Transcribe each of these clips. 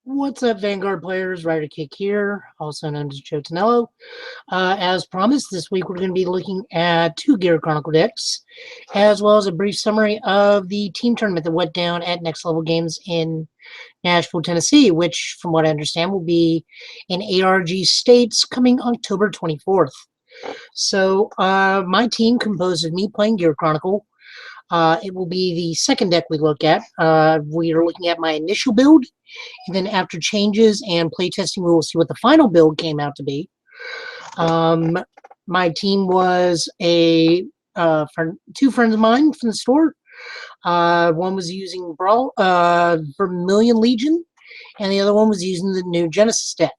What's up, Vanguard players? Ryder Kick here, also known as Joe Tonello. As promised, this week we're going to be looking at two Gear Chronicle decks, as well as a brief summary of the team tournament that went down at Next Level Games in Nashville, Tennessee, which, from what I understand, will be in ARG States coming October 24th. So, my team, composed of me playing Gear Chronicle, it will be the second deck we look at. We are looking at my initial build, and then after changes and playtesting, we will see what the final build came out to be. My team was two friends of mine from the store. One was using Vermilion Legion, and the other one was using the new Genesis deck.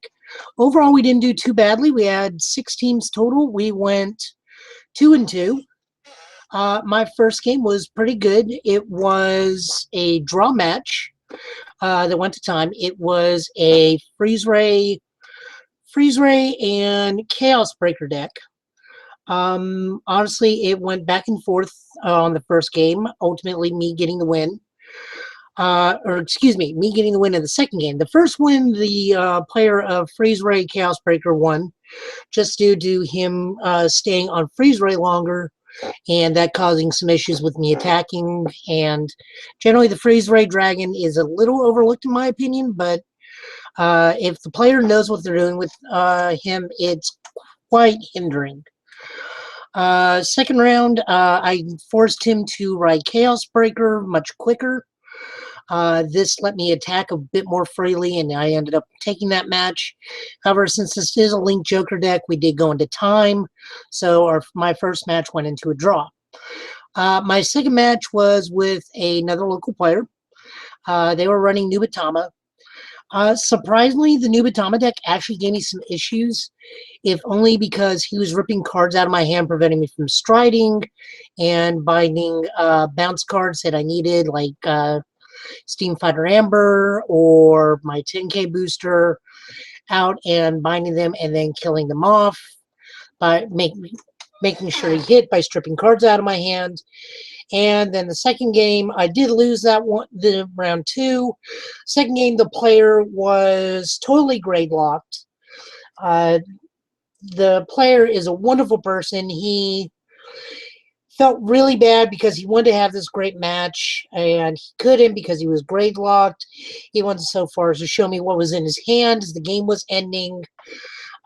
Overall, we didn't do too badly. We had 6 teams total. We went 2-2. My first game was pretty good. It was a draw match that went to time. It was a Freeze Ray and Chaos Breaker deck. Honestly, it went back and forth on the first game. Ultimately, me getting the win. Me getting the win in the second game. The first win, the player of Freeze Ray Chaos Breaker won, just due to him staying on Freeze Ray longer, and that causing some issues with me attacking. And generally, the Freeze Ray Dragon is a little overlooked in my opinion, but if the player knows what they're doing with him, it's quite hindering. Second round, I forced him to ride Chaos Breaker much quicker. This let me attack a bit more freely, and I ended up taking that match. However, since this is a Link Joker deck, we did go into time, so my first match went into a draw. My second match was with another local player. They were running Nubatama. Surprisingly, the Nubatama deck actually gave me some issues, if only because he was ripping cards out of my hand, preventing me from striding, and binding bounce cards that I needed, like Steam Fighter Amber or my 10k booster, out and binding them and then killing them off by making sure he hit by stripping cards out of my hand. And then the second game, I did lose that one, the round 2. Second game, the player was totally grade locked. The player is a wonderful person. He felt really bad because he wanted to have this great match, and he couldn't because he was grade locked. He went so far as to show me what was in his hand as the game was ending.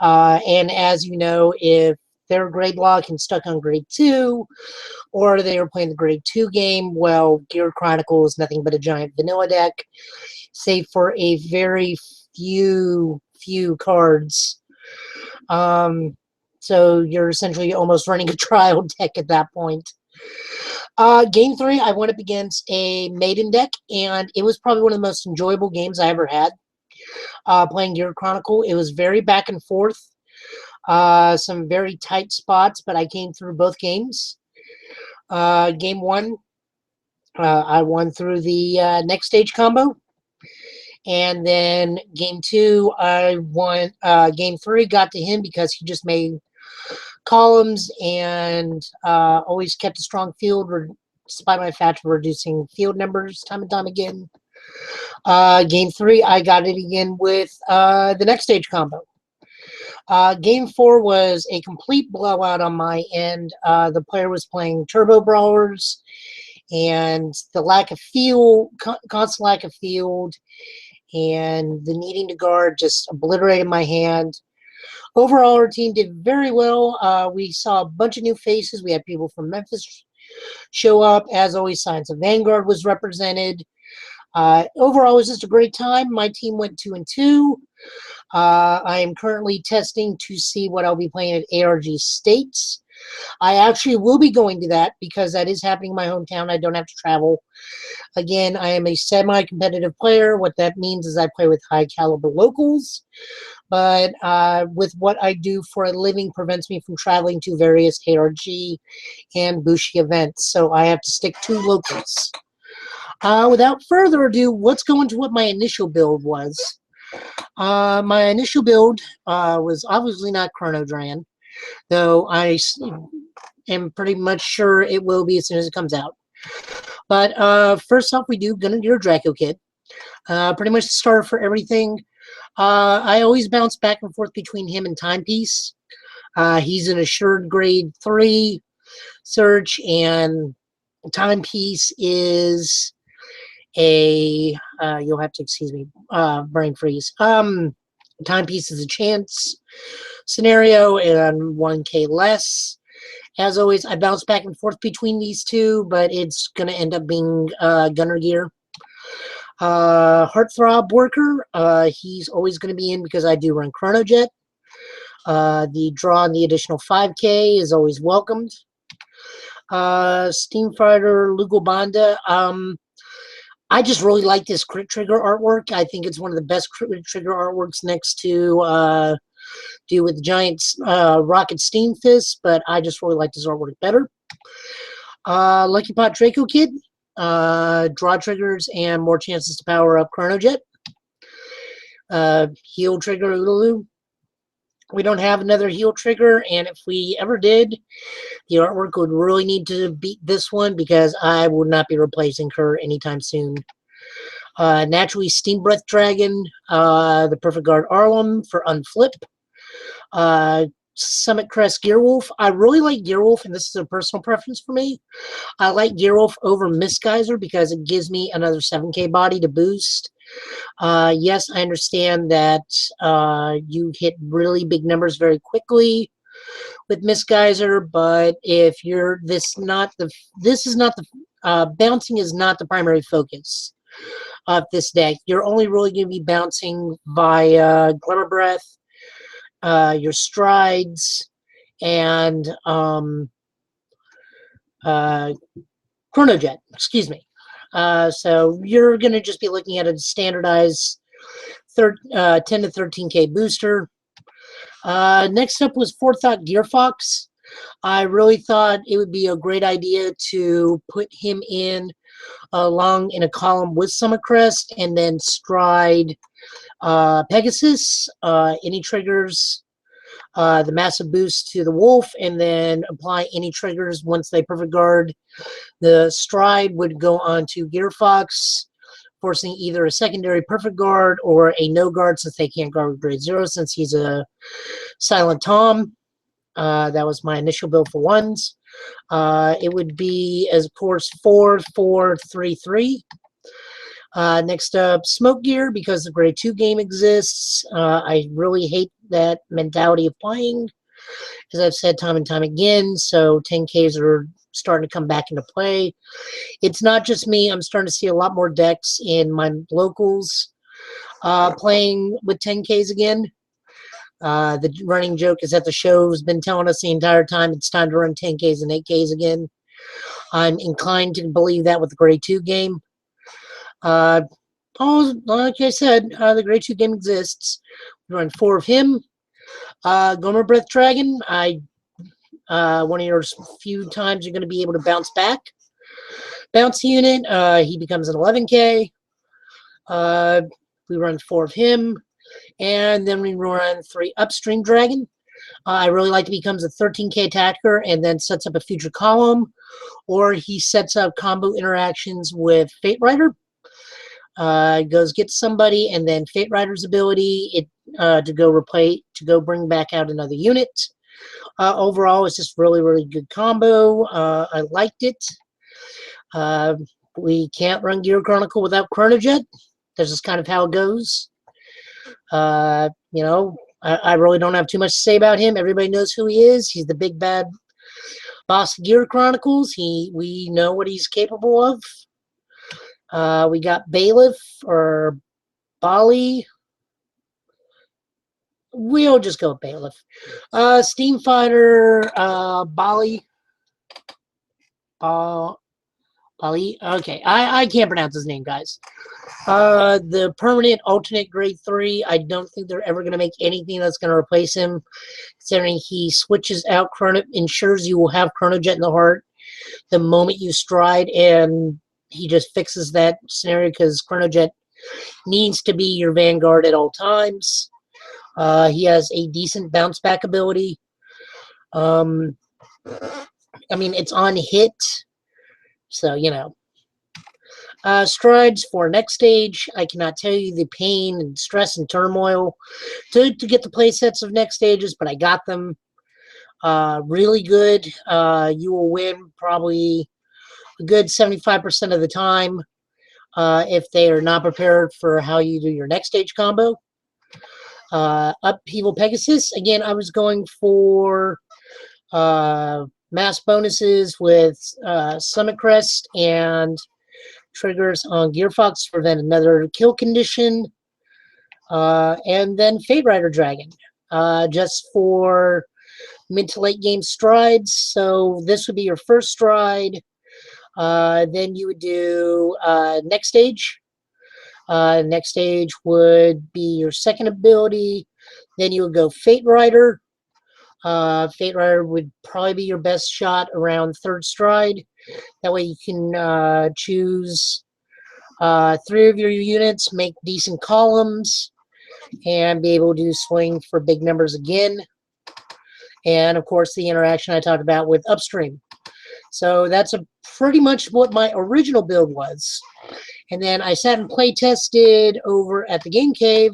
And as you know, if they're grade locked and stuck on grade 2, or they were playing the grade 2 game, well, Gear Chronicle is nothing but a giant vanilla deck, save for a very few cards. So you're essentially almost running a trial deck at that point. Game 3, I went up against a Maiden deck, and it was probably one of the most enjoyable games I ever had. Playing Gear Chronicle, it was very back and forth. Some very tight spots, but I came through both games. Game 1, I won through the next stage combo. And then game 2, I won. Game 3 got to him because he just made columns and always kept a strong field, despite my fact of reducing field numbers time and time again. Game 3, I got it again with the next stage combo. Game 4 was a complete blowout on my end. The player was playing Turbo Brawlers, and the lack of field, constant lack of field, and the needing to guard just obliterated my hand. Overall, our team did very well. We saw a bunch of new faces. We had people from Memphis show up. As always, Science of Vanguard was represented. Overall, it was just a great time. My team went 2-2. I am currently testing to see what I'll be playing at ARG States. I actually will be going to that because that is happening in my hometown. I don't have to travel. Again, I am a semi-competitive player. What that means is I play with high-caliber locals, but with what I do for a living prevents me from traveling to various ARG and Bushi events, so I have to stick to locals. Without further ado, let's go into what my initial build was. My initial build was obviously not Chrono Dran, though I am pretty much sure it will be as soon as it comes out. But first off, we do Gunnegear Draco Kid. Pretty much the starter for everything. I always bounce back and forth between him and Timepiece. He's an assured grade 3 search, and Timepiece is a you'll have to excuse me, brain freeze. Timepiece is a chance scenario and 1k less. As always, I bounce back and forth between these two, but it's going to end up being Gunner Gear. Heartthrob Worker, he's always going to be in because I do run Chronojet. The draw on the additional 5k is always welcomed. Steam Fighter Lugobanda, I just really like this Crit Trigger artwork. I think it's one of the best Crit Trigger artworks next to do with the giant rocket steam fist, but I just really like this artwork better. Lucky Pot Draco Kid, draw triggers and more chances to power up Chronojet. Heal Trigger Ulu. We don't have another heal trigger, and if we ever did, the artwork would really need to beat this one because I would not be replacing her anytime soon. Naturally, Steam Breath Dragon, the Perfect Guard Arlem for Unflip. Summit Crest Gearwolf. I really like Gearwolf, and this is a personal preference for me. I like Gearwolf over Mistgeyser because it gives me another 7k body to boost. Yes, I understand that you hit really big numbers very quickly with Mistgeyser, but if you're bouncing is not the primary focus of this deck. You're only really going to be bouncing by Glimmer Breath, your strides, and Chronojet, excuse me. So you're going to just be looking at a standardized 10 to 13k booster. Next up was Forethought Gearfox. I really thought it would be a great idea to put him in along in a column with Summit Crest and then stride Pegasus. Any triggers, the massive boost to the Wolf, and then apply any triggers once they perfect guard. The stride would go on to Gearfox, forcing either a secondary perfect guard or a no guard since they can't guard with grade 0 since he's a Silent Tom. That was my initial build for ones. It would be, as of course, 4-4-3-3. Next up, Smoke Gear, because the grade 2 game exists. I really hate that mentality of playing, as I've said time and time again, so 10Ks are starting to come back into play. It's not just me. I'm starting to see a lot more decks in my locals playing with 10Ks again. The running joke is that the show's been telling us the entire time it's time to run 10Ks and 8Ks again. I'm inclined to believe that with the grade 2 game. Like I said, the grade 2 game exists. We run 4 of him. Gomer Breath Dragon, one of your few times you're going to be able to bounce back. Bounce unit, he becomes an 11k. We run 4 of him. And then we run 3 Upstream Dragon. I really like he becomes a 13k attacker and then sets up a future column. Or he sets up combo interactions with Fate Rider. Goes get somebody, and then Fate Rider's ability to go bring back out another unit. Overall, it's just really, really good combo. I liked it. We can't run Gear Chronicle without Chronojet. That's just kind of how it goes. You know, I really don't have too much to say about him. Everybody knows who he is. He's the big bad boss of Gear Chronicles. We know what he's capable of. We got Bailiff or Bali. We'll just go with Bailiff. Steam Fighter, Bali. Bali. Okay, I can't pronounce his name, guys. The permanent alternate grade 3. I don't think they're ever going to make anything that's going to replace him, considering he switches out ensures you will have Chronojet in the heart the moment you stride, and he just fixes that scenario because Chronojet needs to be your Vanguard at all times. He has a decent bounce back ability. I mean, it's on hit, so, you know. Strides for next stage. I cannot tell you the pain and stress and turmoil to get the play sets of next stages, but I got them. Really good. You will win probably a good 75% of the time if they are not prepared for how you do your next stage combo. Upheaval Pegasus. Again, I was going for mass bonuses with Summit Crest and triggers on Gear Fox to prevent another kill condition. And then Fate Rider Dragon, just for mid to late game strides. So this would be your first stride. Then you would do next stage. Next stage would be your second ability. Then you would go Fate Rider. Fate Rider would probably be your best shot around third stride. That way you can choose 3 of your units, make decent columns, and be able to swing for big numbers again. And of course the interaction I talked about with Upstream. So that's pretty much what my original build was. And then I sat and play tested over at the Game Cave,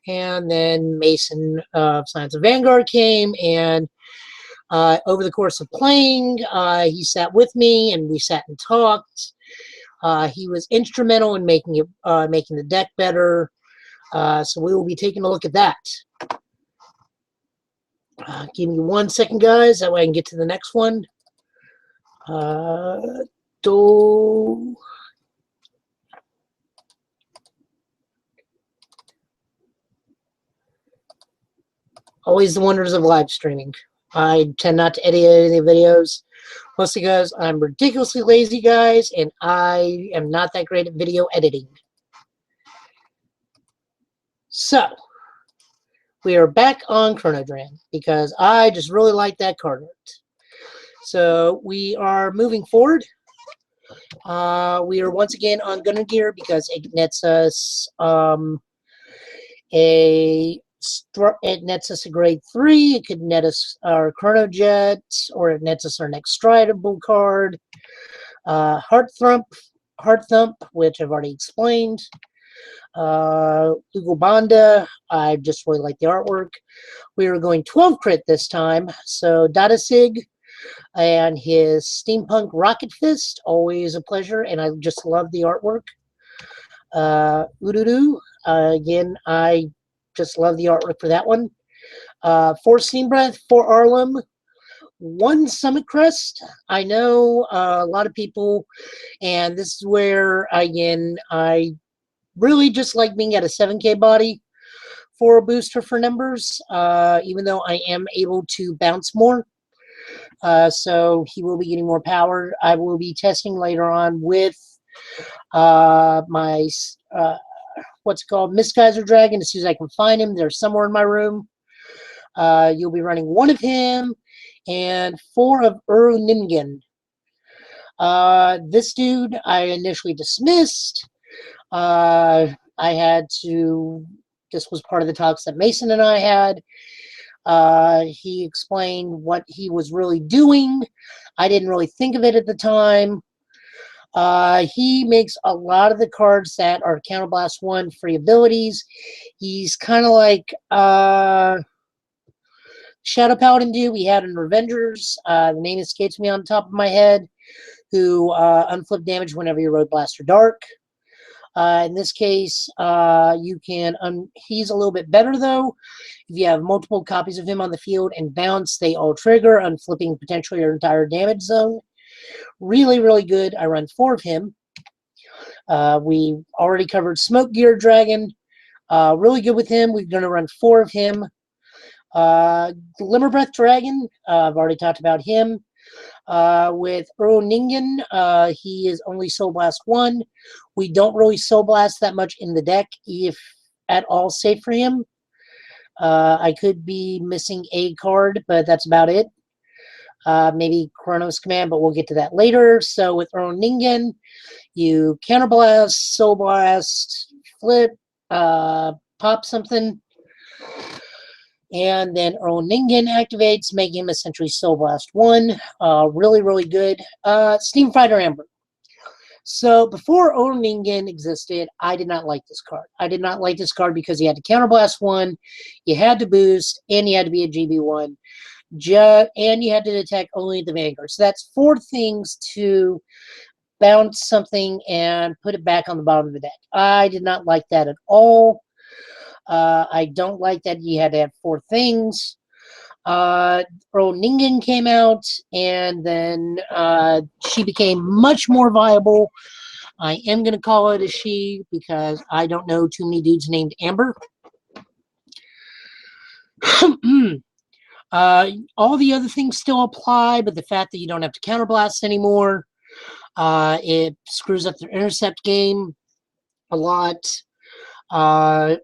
and then Mason of Science of Vanguard came, and over the course of playing, he sat with me and we sat and talked. He was instrumental in making the deck better. So we will be taking a look at that. Give me 1 second, guys. That way I can get to the next one. Always the wonders of live streaming. I tend not to edit any videos, mostly because I'm ridiculously lazy, guys, and I am not that great at video editing. So, we are back on Chronodram, because I just really like that card art. So, we are moving forward. We are once again on Gunner Gear, because it nets us it nets us a grade 3. It could net us our Chrono Jet, or it nets us our next Stridable card. Heart Thump, which I've already explained. Ugobanda, I just really like the artwork. We are going 12 crit this time, so Datasig and his Steampunk Rocket Fist, always a pleasure, and I just love the artwork. Ududu, again, I just love the artwork for that one. 4 Steam Breath, 4 Arlem, 1 Summit Crest. I know a lot of people, and this is where, again, I really just like being at a 7K body for a booster for numbers, even though I am able to bounce more. So he will be getting more power. I will be testing later on with my what's it called, Misgeyser Dragon, as soon as I can find him. They're somewhere in my room. You'll be running 1 of him and 4 of Ningen. This dude I initially dismissed. I had to, this was part of the talks that Mason and I had. He explained what he was really doing. I didn't really think of it at the time. He makes a lot of the cards that are Counterblast 1 free abilities. He's kind of like Shadow Paladin dude we had in Revengers. The name escapes me on the top of my head. Who unflip damage whenever you Road Blaster Dark. In this case, you can, he's a little bit better though. If you have multiple copies of him on the field and bounce, they all trigger, unflipping potentially your entire damage zone. Really, really good. I run 4 of him. We already covered Smoke Gear Dragon. Really good with him. We're going to run 4 of him. Glimmer Breath Dragon. I've already talked about him. With Ningen, he is only Soul Blast 1. We don't really Soul Blast that much in the deck, if at all safe for him. I could be missing a card, but that's about it. Maybe Chronos Command, but we'll get to that later. So with Ningen, you Counterblast, Soul Blast, Flip, pop something. And then Ningen activates, making him essentially Soul Blast 1. Really, really good. Steam Fighter Amber. So before Oningen existed, I did not like this card. I did not like this card because you had to counterblast 1, you had to boost, and you had to be a GB1. And you had to attack only the Vanguard. So that's 4 things to bounce something and put it back on the bottom of the deck. I did not like that at all. I don't like that you had to have 4 things. Earl Ningen came out, and then she became much more viable. I am going to call it a she because I don't know too many dudes named Amber. All the other things still apply, but the fact that you don't have to counterblast anymore, it screws up their intercept game a lot.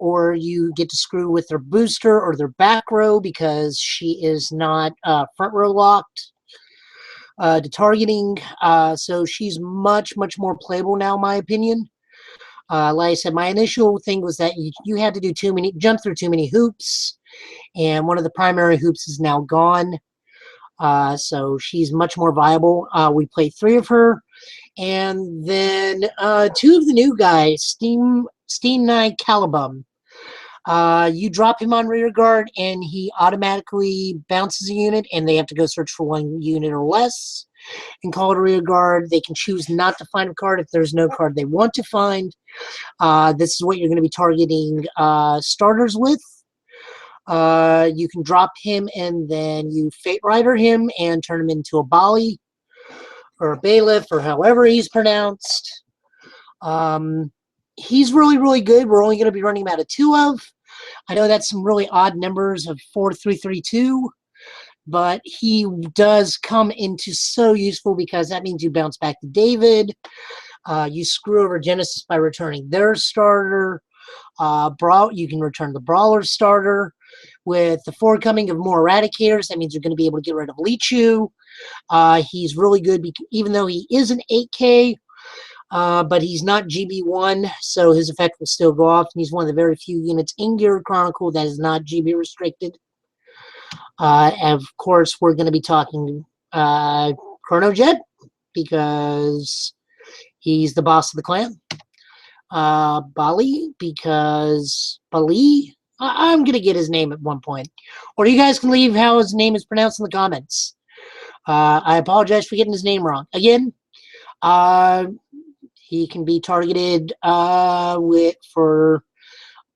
Or you get to screw with their booster or their back row because she is not front row locked to targeting. So she's much, much more playable now, in my opinion. Like I said, my initial thing was that you had to do jump through too many hoops, and one of the primary hoops is now gone. So she's much more viable. We played 3 of her, and then 2 of the new guys, Steam Knight Calibum. You drop him on rear guard, and he automatically bounces a unit, and they have to go search for 1 unit or less and call it a rear guard. They can choose not to find a card if there's no card they want to find. This is what you're going to be targeting starters with. You can drop him, and then you Fate Rider him and turn him into a Bali or a Bailiff or however he's pronounced. He's really, really good. We're only going to be running him out of 2 of. I know that's some really odd numbers of 4, 3, 3, 2, but he does come into so useful because that means you bounce back to David. You screw over Genesis by returning their starter. You can return the Brawler starter. With the forecoming of more Eradicators, that means you're going to be able to get rid of Leechu. He's really good, even though he is an 8K, but he's not GB1, so his effect will still go off. And he's one of the very few units in Gear Chronicle that is not GB restricted. Of course, we're going to be talking Chrono Jet because he's the boss of the clan. Bali because Bali. I'm going to get his name at one point. Or you guys can leave how his name is pronounced in the comments. I apologize for getting his name wrong. Again, he can be targeted for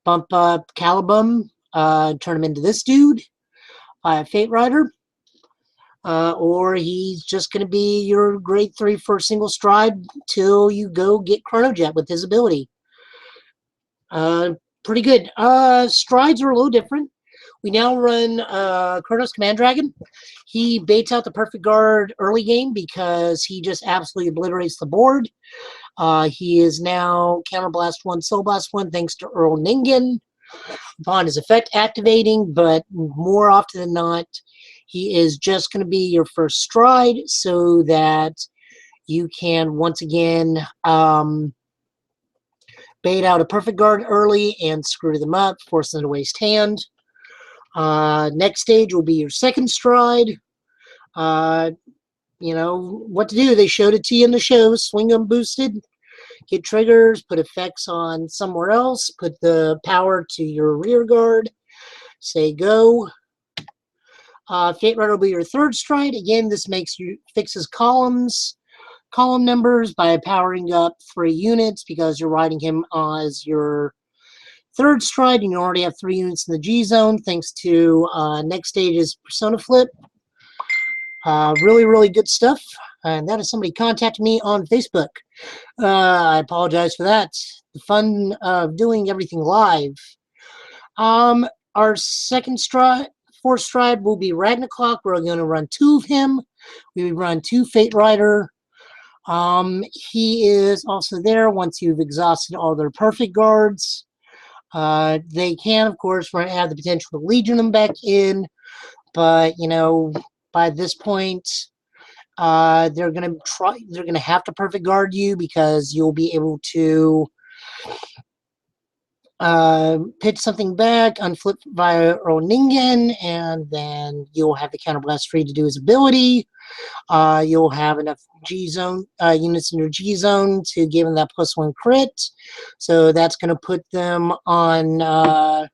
bump up Calibum, turn him into this dude, Fate Rider. Or he's just going to be your grade 3 for single stride till you go get Chrono Jet with his ability. Pretty good. Strides are a little different. We now run Chronos Command Dragon. He baits out the perfect guard early game because he just absolutely obliterates the board. He is now Counterblast 1, Soul Blast 1 thanks to Earl Ningen upon his effect activating, but more often than not, he is just going to be your first stride so that you can once again bait out a perfect guard early and screw them up, force them to waste hand. Next stage will be your second stride. You know what to do. They showed it to you in the show. Swing them boosted. Get triggers. Put effects on somewhere else. Put the power to your rear guard. Say go. Fate Rider will be your third stride. Again, this fixes column numbers by powering up 3 units because you're riding him as your third stride, and you already have 3 units in the G zone thanks to next stage's Persona Flip. Really, really good stuff. And that is somebody contacted me on Facebook. I apologize for that. The fun of doing everything live. Our fourth stride will be Ragnarok. We're going to run 2 of him. We run 2 Fate Rider. He is also there once you've exhausted all their perfect guards. They can, of course, have the potential to legion them back in, but you know, by this point, they're gonna have to perfect guard you because you'll be able to pitch something back, unflip via Roningen, and then you'll have the counterblast free to do his ability. You'll have enough G zone units in your G zone to give him that +1 crit. So that's going to put them on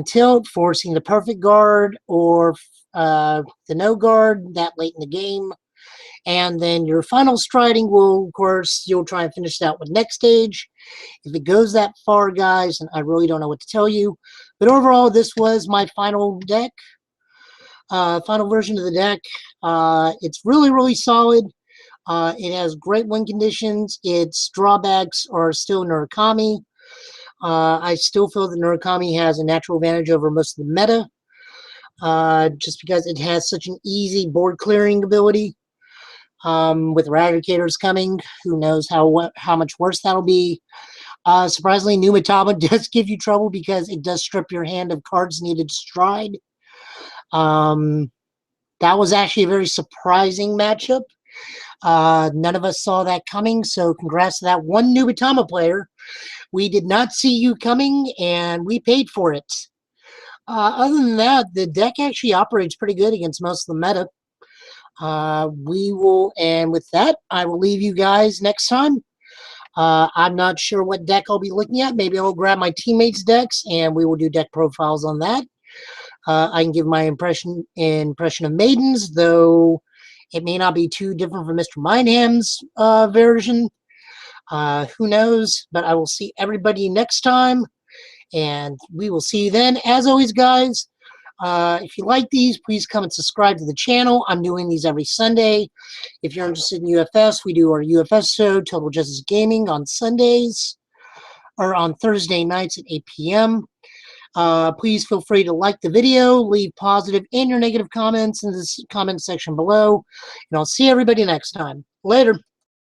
tilt, forcing the perfect guard or the no guard that late in the game. And then your final striding will, of course, you'll try and finish it out with next stage. If it goes that far, guys, and I really don't know what to tell you. But overall, this was my final deck, final version of the deck. It's really, really solid. It has great win conditions. Its drawbacks are still Murakami. I still feel that Murakami has a natural advantage over most of the meta, just because it has such an easy board clearing ability. With Eradicators coming, who knows how much worse that'll be. Surprisingly, Numitama does give you trouble because it does strip your hand of cards needed to stride. That was actually a very surprising matchup. None of us saw that coming, so congrats to that one Numitama player. We did not see you coming, and we paid for it. Other than that, the deck actually operates pretty good against most of the meta. And with that, I will leave you guys next time. I'm not sure what deck I'll be looking at. Maybe I'll grab my teammates' decks, and we will do deck profiles on that. I can give my impression of Maidens, though it may not be too different from Mr. Mindham's version. Who knows? But I will see everybody next time, and we will see you then. As always, guys, if you like these, please come and subscribe to the channel. I'm doing these every Sunday. If you're interested in UFS, we do our UFS show, Total Justice Gaming, on Sundays, or on Thursday nights at 8 p.m. Please feel free to like the video, leave positive and your negative comments in the comment section below, and I'll see everybody next time. Later.